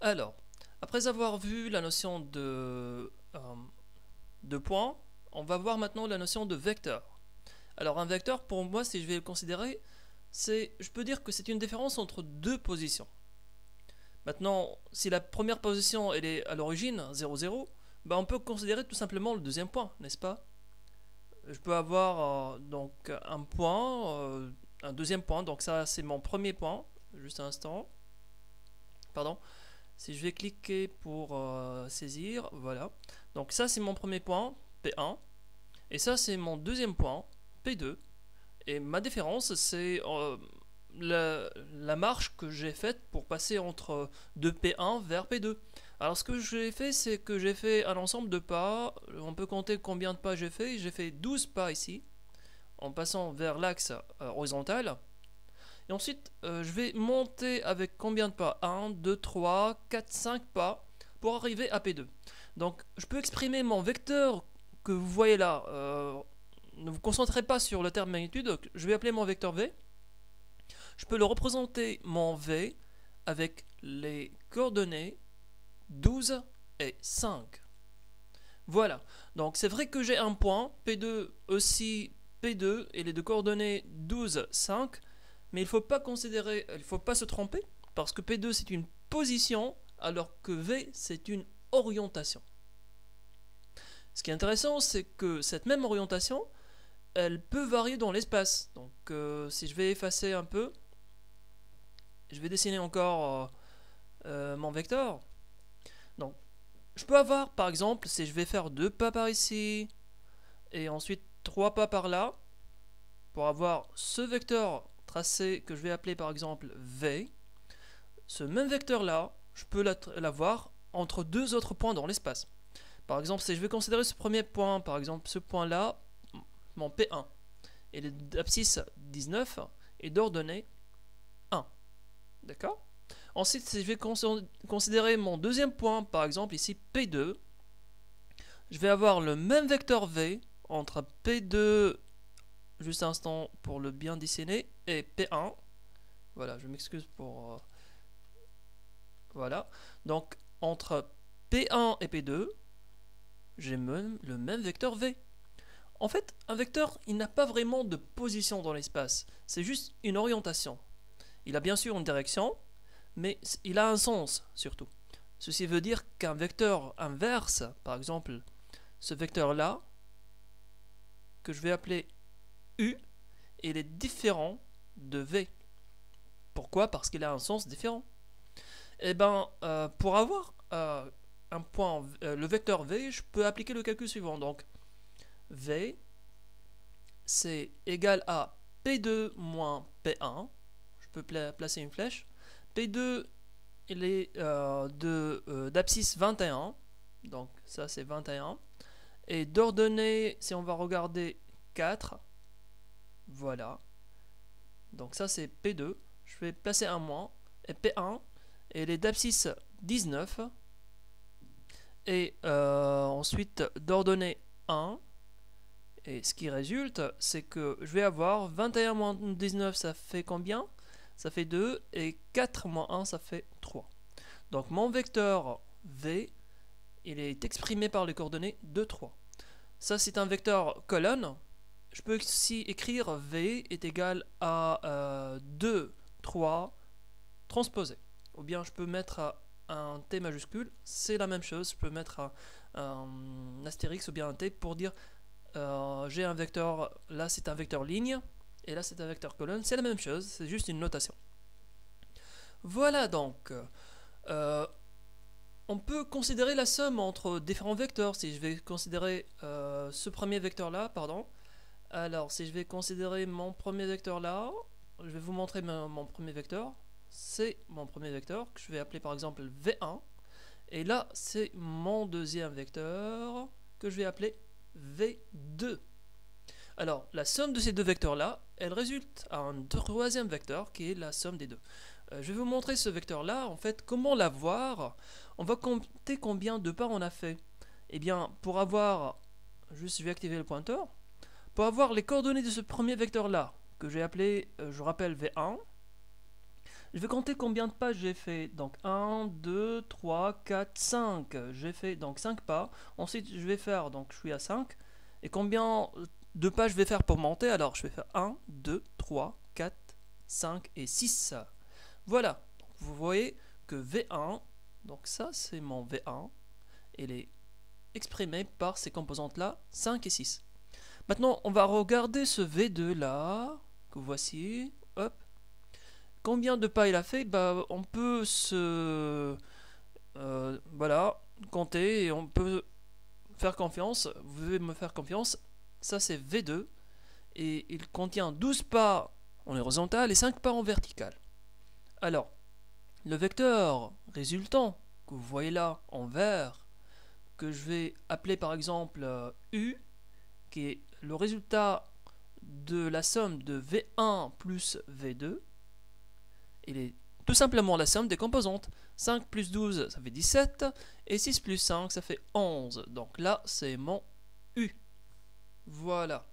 Alors, après avoir vu la notion de point, on va voir maintenant la notion de vecteur. Alors un vecteur, pour moi, si je vais le considérer, je peux dire que c'est une différence entre deux positions. Maintenant, si la première position elle est à l'origine 0, 0, on peut considérer tout simplement le deuxième point, n'est-ce pas? Je peux avoir donc un point, un deuxième point, donc ça c'est mon premier point, juste un instant, pardon. Si je vais cliquer pour saisir, voilà. Donc ça c'est mon premier point, P1, et ça c'est mon deuxième point, P2, et ma différence c'est la marche que j'ai faite pour passer entre de P1 vers P2. Alors ce que j'ai fait, c'est que j'ai fait un ensemble de pas, on peut compter combien de pas j'ai fait 12 pas ici, en passant vers l'axe horizontal. Et ensuite, je vais monter avec combien de pas 1, 2, 3, 4, 5 pas pour arriver à P2. Donc, je peux exprimer mon vecteur que vous voyez là. Ne vous concentrez pas sur le terme magnitude. Je vais appeler mon vecteur V. Je peux le représenter, mon V, avec les coordonnées 12 et 5. Voilà. Donc, c'est vrai que j'ai un point, P2 aussi, P2, et les deux coordonnées 12, 5. Mais il ne faut pas considérer, il ne faut pas se tromper, parce que P2 c'est une position, alors que V c'est une orientation. Ce qui est intéressant, c'est que cette même orientation, elle peut varier dans l'espace. Donc si je vais effacer un peu, je vais dessiner encore mon vecteur. Donc je peux avoir par exemple, si je vais faire 2 pas par ici, et ensuite 3 pas par là, pour avoir ce vecteur tracé que je vais appeler par exemple V, ce même vecteur là, je peux l'avoir entre deux autres points dans l'espace. Par exemple, si je vais considérer ce premier point, par exemple ce point là, mon P1, et l'abscisse 19 est d'ordonnée 1. D'accord? Ensuite, si je vais considérer mon deuxième point, par exemple ici P2, je vais avoir le même vecteur V entre P2, juste un instant pour le bien dessiner, et P1. Voilà, je m'excuse pour... voilà. Donc, entre P1 et P2, j'ai le même vecteur V. En fait, un vecteur, il n'a pas vraiment de position dans l'espace. C'est juste une orientation. Il a bien sûr une direction, mais il a un sens surtout. Ceci veut dire qu'un vecteur inverse, par exemple, ce vecteur-là, que je vais appeler U, il est différent de V. Pourquoi? Parce qu'il a un sens différent. Et pour avoir un point, le vecteur V, je peux appliquer le calcul suivant. Donc, V, c'est égal à P2 moins P1. Je peux placer une flèche. P2, il est d'abscisse 21. Donc, ça, c'est 21. Et d'ordonnée, si on va regarder 4, voilà. Donc, ça, c'est P2. Je vais placer un moins. Et P1, et les d'abscisse 19. Et ensuite, d'ordonnée 1. Et ce qui résulte, c'est que je vais avoir 21 moins 19, ça fait combien? Ça fait 2, et 4 moins 1, ça fait 3. Donc mon vecteur V, il est exprimé par les coordonnées 2, 3. Ça, c'est un vecteur colonne. Je peux aussi écrire V est égal à 2, 3 transposé. Ou bien je peux mettre un T majuscule, c'est la même chose. Je peux mettre un astérix ou bien un T pour dire j'ai un vecteur, là c'est un vecteur ligne, et là c'est un vecteur colonne, c'est la même chose, c'est juste une notation. Voilà donc, on peut considérer la somme entre différents vecteurs. Si je vais considérer ce premier vecteur là, pardon, alors si je vais considérer mon premier vecteur là, je vais vous montrer mon premier vecteur, c'est mon premier vecteur, que je vais appeler par exemple V1, et là c'est mon deuxième vecteur, que je vais appeler V2. Alors, la somme de ces deux vecteurs-là, elle résulte à un troisième vecteur qui est la somme des deux. Je vais vous montrer ce vecteur-là, en fait, comment l'avoir. On va compter combien de pas on a fait. Eh bien, pour avoir, juste je vais activer le pointeur, pour avoir les coordonnées de ce premier vecteur-là, que j'ai appelé, je rappelle V1, Je vais compter combien de pas j'ai fait. Donc 1, 2, 3, 4, 5. J'ai fait donc 5 pas. Ensuite, je vais faire, donc je suis à 5. Et combien de pas je vais faire pour monter? Alors, je vais faire 1, 2, 3, 4, 5 et 6. Voilà. Donc, vous voyez que V1, donc ça c'est mon V1, il est exprimé par ces composantes-là, 5 et 6. Maintenant, on va regarder ce V2 là, que voici. Hop. Combien de pas il a fait? Bah, on peut se voilà, compter et on peut faire confiance. Vous devez me faire confiance. Ça c'est V2 et il contient 12 pas en horizontal et 5 pas en vertical. Alors, le vecteur résultant que vous voyez là en vert, que je vais appeler par exemple U, qui est le résultat de la somme de V1 plus V2, il est tout simplement la somme des composantes. 5 plus 12, ça fait 17, et 6 plus 5, ça fait 11. Donc là, c'est mon U. Voilà.